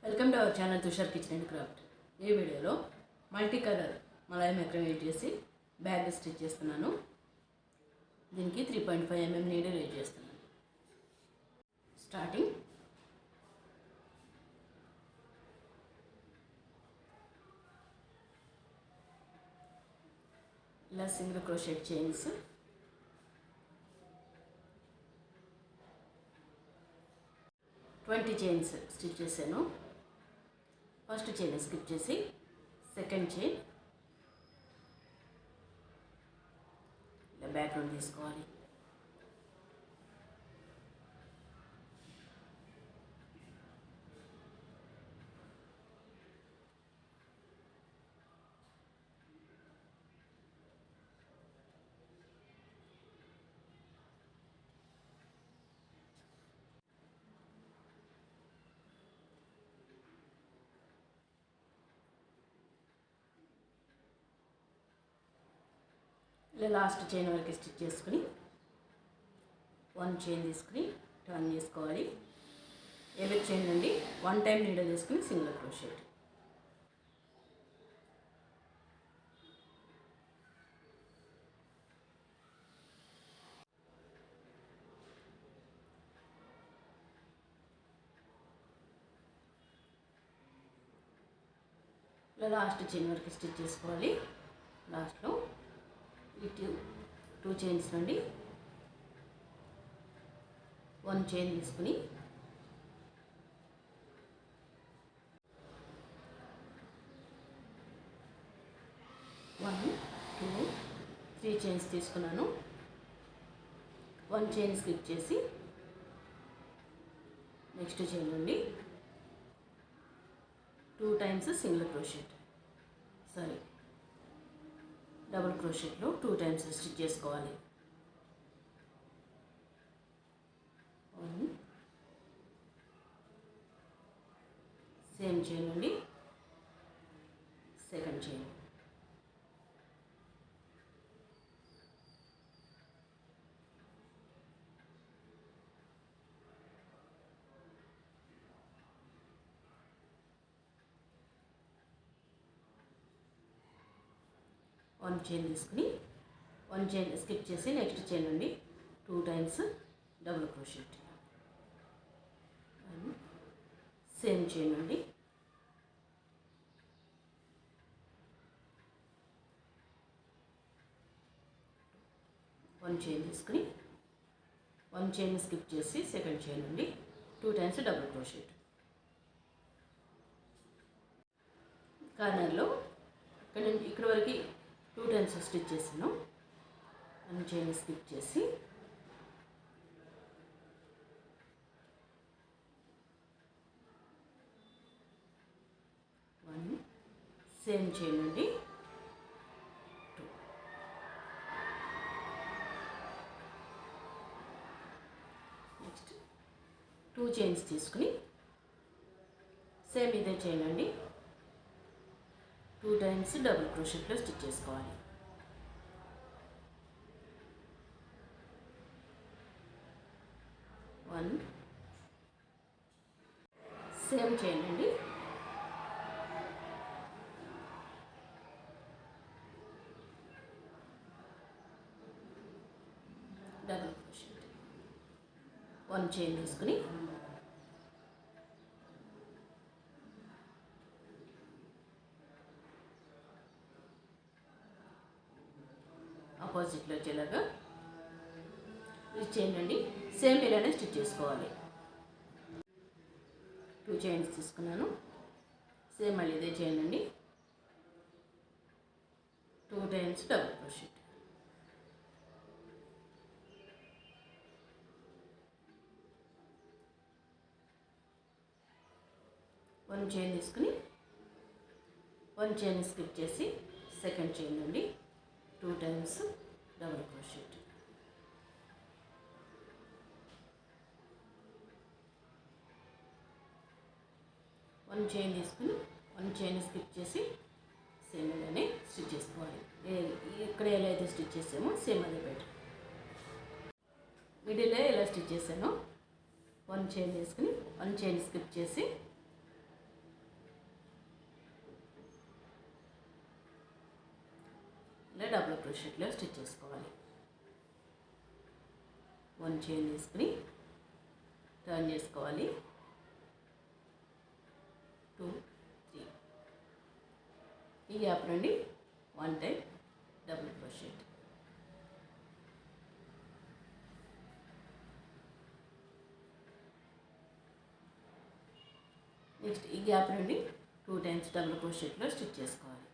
Welcome to our channel Tushar kitchen and craft. ఈ వీడియోలో multi colour malai మెక్రమ్ use చేసి bag stitch చేస్తున్నాను. దీనికి 3.5 mm నీడిల్ యూజ్ చేస్తున్నాను. స్టార్టింగ్ ఇలా single crochet chains, twenty chains stitch చేశాను. ఫస్ట్ చైన్ స్కిప్ చేసి సెకండ్ చైన్ ఇలా బ్యాక్గ్రౌండ్ తీసుకోవాలి. ఇలా లాస్ట్ చైన్ వరకు స్టిచ్ చేసుకుని వన్ చైన్ తీసుకుని టర్న్ చేసుకోవాలి. ఎవరి చైన్ నుండి వన్ టైం నీడల్ తీసుకుని సింగిల్ క్రోషెట్. ఇలా లాస్ట్ చైన్ వరకు స్టిచ్ చేసుకోవాలి. లాస్ట్లో ఈ టూ చైన్స్ నుండి వన్ చైన్ తీసుకుని వన్ టూ త్రీ చైన్స్ తీసుకున్నాను. వన్ చైన్ స్కిప్ చేసి నెక్స్ట్ చైన్ నుండి two times single crochet double క్రోషెట్లో టూ టైమ్స్ స్టిచ్ చేసుకోవాలి. సేమ్ చైన్ నుండి సెకండ్ చైన్, వన్ చైన్ తీసుకుని వన్ చైన్ స్కిప్ చేసి నెక్స్ట్ చైన్ నుండి two times double crochet. Same chain నుండి వన్ చైన్ తీసుకుని వన్ చైన్ స్కిప్ చేసి సెకండ్ చైన్ నుండి టూ టైమ్స్ డబుల్ క్రోషెట్. కార్నర్లో ఇక్కడ నుంచి ఇక్కడ వరకు టూ టైమ్స్ స్టిచ్ చేసాను. వన్ చైన్ స్కిప్ చేసి వన్ సేమ్ చైన్ నుండి టూ, నెక్స్ట్ టూ చైన్స్ తీసుకుని సేమ్ ఇదే చైన్ అండి టూ టైమ్స్ డబుల్ క్రోషెట్లో స్టిచ్ చేసుకోవాలి. వన్ సేమ్ చైన్ అండి డబుల్ క్రోషెట్. వన్ చైన్ తీసుకుని ఆపోజిట్లో వచ్చేలాగా స్టిచ్ చేయండి. సేమ్ ఇలానే స్టిచ్ చేసుకోవాలి. టూ చైన్స్ తీసుకున్నాను. సేమ్ మళ్ళీ ఇదే చేయండి. Two times double crochet. One chain తీసుకుని వన్ చైన్ స్కిప్ చేసి సెకండ్ చైన్ నుండి two times double crochet. One chain తీసుకుని వన్ చైన్ స్కిప్ చేసి సేమ్ ఇలానే స్టిచ్ చేసుకోవాలి. ఇక్కడ ఎలా అయితే స్టిచ్ చేసామో సేమ్ అదే బెటర్. మిడిల్లో ఎలా స్టిచ్ చేశానో వన్ చైన్ తీసుకుని వన్ చైన్ స్కిప్ చేసి ఇలా డబుల్ క్రోషెట్లో స్టిచ్ చేసుకోవాలి. 1 చైన్ తీసుకుని టర్న్ చేసుకోవాలి. 2 3 ఈ గ్యాప్ నుండి 1 టైం డబుల్ క్రోషెట్. నెక్స్ట్ ఈ గ్యాప్ నుండి 2 టైమ్స్ డబుల్ క్రోషెట్లో స్టిచ్ చేసుకోవాలి.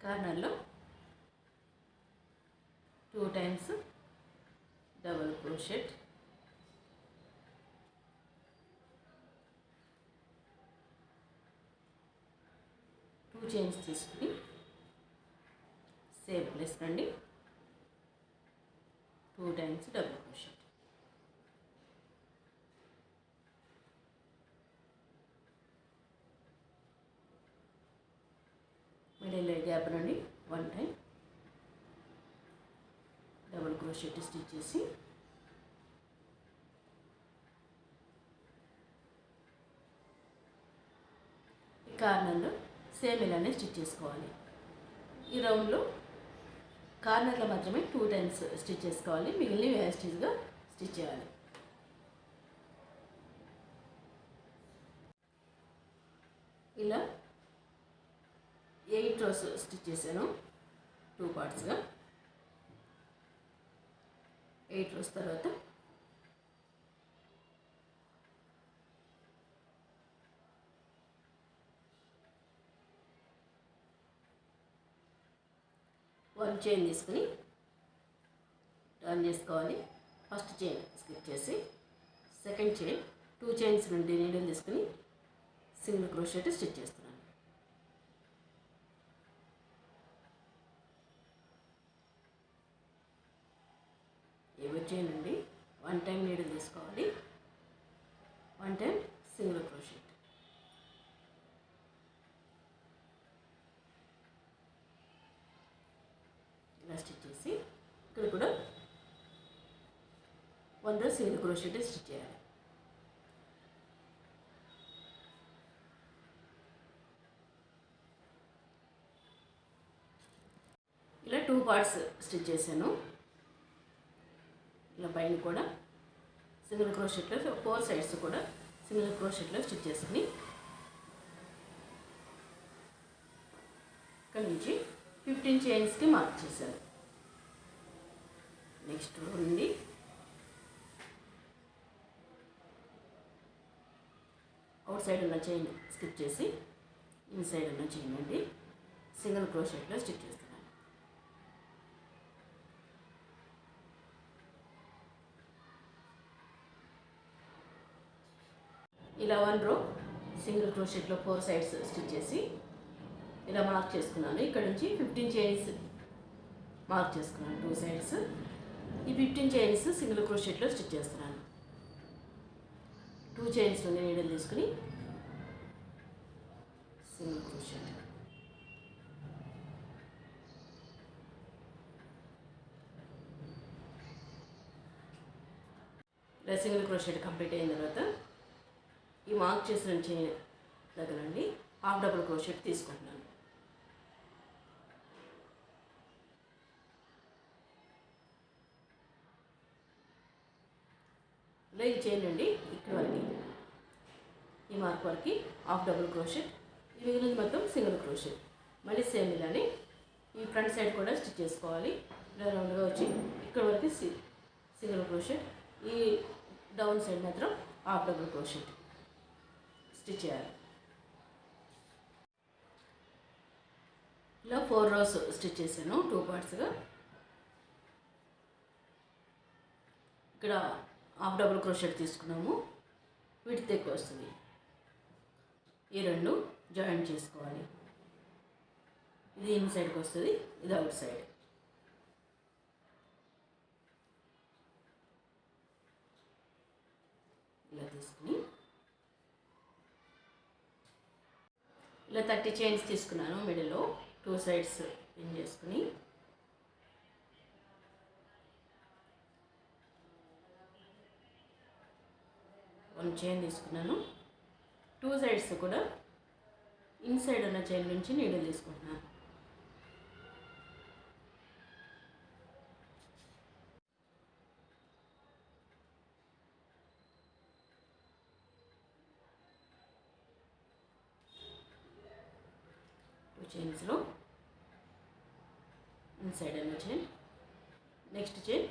కార్నర్లో 2 టైమ్స్ డబుల్ క్రోషెట్. చైన్స్ తీసుకుని సేమ్ ప్లేస్ రండి. 2 times double crochet. Middle gap నుండి 1 టైం డబుల్ క్రోషెట్ స్టిచ్ చేసి కార్నర్లో సేమ్ ఇలానే స్టిచ్ చేసుకోవాలి. ఈ రౌండ్లో కార్నర్లో మాత్రమే 2 టైమ్స్ స్టిచ్ చేసుకోవాలి. మిగిలిన వేస్టీజ్గా స్టిచ్ చేయాలి. ఇలా 8 రోస్ స్టిచ్ చేశాను 2 పార్ట్స్గా. 8 రోస్ తర్వాత 1 చైన్ తీసుకుని టర్న్ చేసుకోవాలి. ఫస్ట్ చైన్ స్కిప్ చేసి సెకండ్ చైన్ 2 చైన్స్ నుండి నీడిల్ తీసుకుని సింగిల్ క్రోషెట్ స్టిచ్ చేస్తున్నాను. ఎవరి చైన్ నుండి 1 టైం నీడిల్ తీసుకోవాలి. 1 టైం సింగిల్ క్రోషెట్. స్టిచ్ చేసి ఇక్కడ కూడా 1 రో సింగిల్ క్రోషెట్ స్టిచ్ చేయాలి. ఇలా 2 పార్ట్స్ స్టిచ్ చేశాను. ఇలా పైన కూడా సింగిల్ క్రోషెట్లో 4 సైడ్స్ కూడా సింగిల్ క్రోషెట్లో స్టిచ్ చేసుకుని ఇక్కడ నుంచి 15 చైన్స్కి మార్క్ చేశాను. నెక్స్ట్ రో నుండి అవుట్ సైడ్ ఉన్న చైన్ స్కిప్ చేసి ఇన్సైడ్ ఉన్న చైన్ నుండి సింగిల్ క్రోషెట్లో స్టిచ్ చేస్తున్నాను. ఇలా 1 రో సింగిల్ క్రోషెట్లో 4 సైడ్స్ స్టిచ్ చేసి ఇలా మార్క్ చేసుకున్నాను. ఇక్కడ నుంచి 15 చైన్స్ మార్క్ చేసుకున్నాను 2 సైడ్స్. ఈ 15 చైన్స్ సింగిల్ క్రోషెట్లో స్టిచ్ చేస్తున్నాను. 2 చైన్స్ నుండి నీడిల్ తీసుకుని సింగిల్ క్రోషెట్. ఇలా సింగిల్ క్రోషెట్ కంప్లీట్ అయిన తర్వాత ఈ మార్క్ చేసిన చైన్ దగ్గర నుండి హాఫ్ డబుల్ క్రోషెట్ తీసుకుంటున్నాను. ఇలా ఈ చైన్ నుండి ఇక్కడ వరకు ఈ మార్క్ వరకు హాఫ్ డబుల్ క్రోషెట్. ఈ మిగిలింది మొత్తం సింగిల్ క్రోషెట్. మళ్ళీ సేమ్ ఇలానే ఈ ఫ్రంట్ సైడ్ కూడా స్టిచ్ చేసుకోవాలి. ఇలా రౌండ్గా వచ్చి ఇక్కడ వరకు సింగిల్ క్రోషెట్. ఈ డౌన్ సైడ్ మాత్రం హాఫ్ డబుల్ క్రోషెట్ స్టిచ్ చేయాలి. ఇలా 4 రోస్ స్టిచ్ చేశాను 2 పార్ట్స్గా. ఇక్కడ హాఫ్ డబుల్ క్రోషెట్ తీసుకున్నాము. విడ్త్ ఎక్కువ వస్తుంది. ఈ 2 జాయిన్ చేసుకోవాలి. ఇది ఇన్ సైడ్కి వస్తుంది, ఇది అవుట్ సైడ్. ఇలా తీసుకుని ఇలా 30 చైన్స్ తీసుకున్నాను. మిడిల్లో 2 సైడ్స్ పిన్ చేసుకుని వన్ చైన్ తీసుకున్నాను. 2 సైడ్స్ కూడా ఇన్సైడ్ ఉన్న చైన్ నుంచి నీడిల్ తీసుకుంటున్నాను. చైన్స్లో ఇన్సైడ్ అన్న చైన్, నెక్స్ట్ చైన్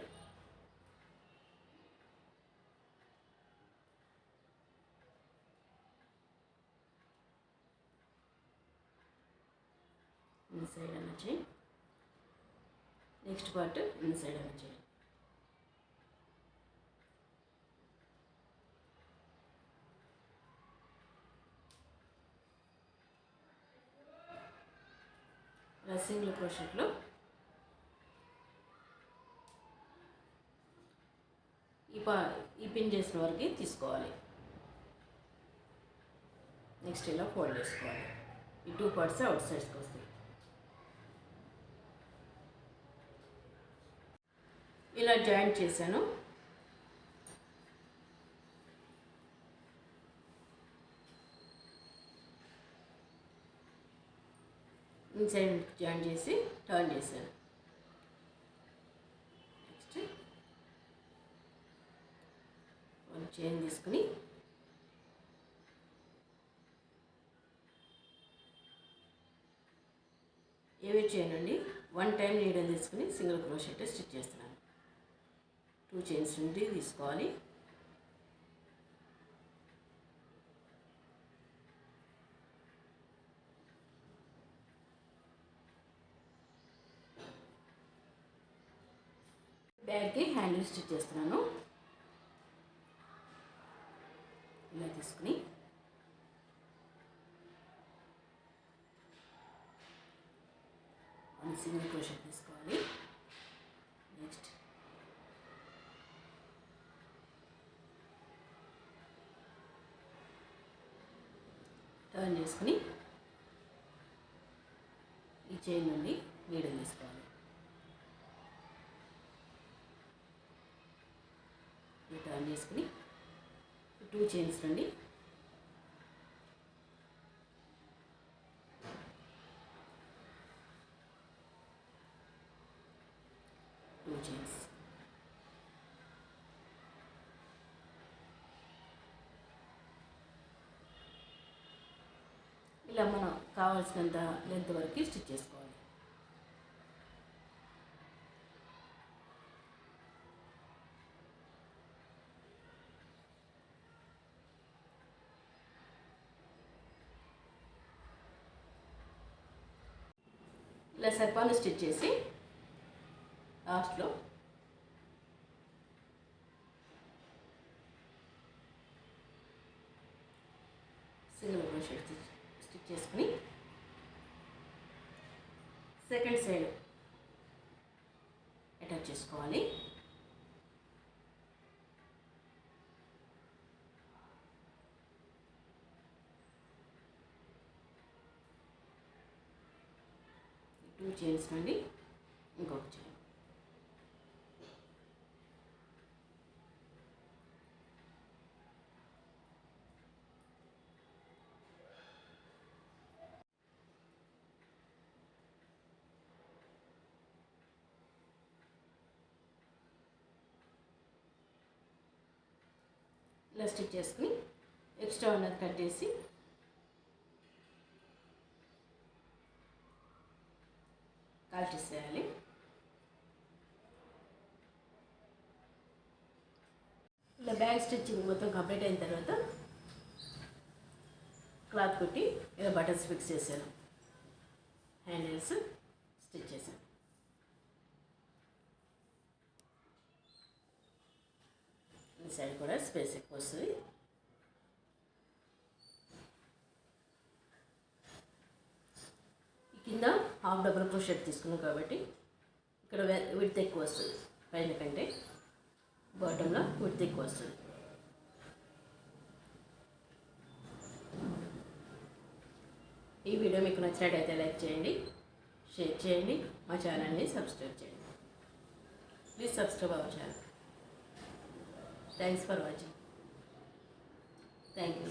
ఇన్సైడ్ అన్న చైన్, నెక్స్ట్ పార్ట్ ఇన్సైడ్ అన్న చైన్. సింగిల్ క్రోషెట్లో ఈ పిన్ చేసిన వరకు తీసుకోవాలి. నెక్స్ట్ ఇలా ఫోల్డ్ చేసుకోవాలి. ఈ 2 పార్ట్స్ అవుట్ సైడ్స్కి వస్తాయి. ఇలా జాయింట్ చేశాను. ఇన్సైడ్ జాయిన్ చేసి టర్న్ చేశాను. నెక్స్ట్ వన్ చైన్ తీసుకుని ఏవే చేయనండి 1 టైం నీడల్ తీసుకుని సింగిల్ క్రోషెట్ స్టిచ్ చేస్తున్నాను. 2 చైన్స్ నుండి తీసుకోవాలి. బ్యాగ్కి హ్యాండిల్ స్టిచ్ చేస్తున్నాను. ఇలా తీసుకుని సింగిల్ క్రోషెట్ తీసుకోవాలి. నెక్స్ట్ టర్న్ చేసుకుని ఈ చైన్ నుండి నీడల్ తీసుకోవాలి. టర్న్ చేసుకుని 2 చైన్స్ నుండి చైన్స్ ఇలా మనం కావాల్సినంత లెంత్ వరకు స్టిచ్ చేసుకోవాలి. ఇలా సర్పాన్ని స్టిచ్ చేసి లాస్ట్లో సింగిల్ క్రోషెట్ స్టిచ్ చేసుకుని సెకండ్ సైడ్ అటాచ్ చేసుకోవాలి. టూ చైన్స్ నుండి ఇంకొక చైన్. ఇలా స్టిచ్ చేసుకుని ఎక్స్ట్రా ఉన్నది కట్ చేసి కాల్ చేసేయాలి. ఇలా బ్యాక్ స్టిచ్చింగ్ మొత్తం కంప్లీట్ అయిన తర్వాత క్లాత్ కుట్టి ఇలా బటన్స్ ఫిక్స్ చేశాను. హ్యాండిల్స్ స్టిచ్ చేశాను. ఈ సైడ్ కూడా స్పేస్ ఎక్కువ వస్తుంది. కింద హాఫ్ డబుల్ క్రోషెట్ తీసుకున్నాం కాబట్టి ఇక్కడ విడ్త్ ఎక్కువ వస్తుంది. పైన కంటే బాటంలో విడ్త్ ఎక్కువ వస్తుంది. ఈ వీడియో మీకు నచ్చినట్టయితే లైక్ చేయండి, షేర్ చేయండి, మా ఛానల్ని సబ్స్క్రైబ్ చేయండి. Please subscribe our channel. Thanks for watching. Thank you.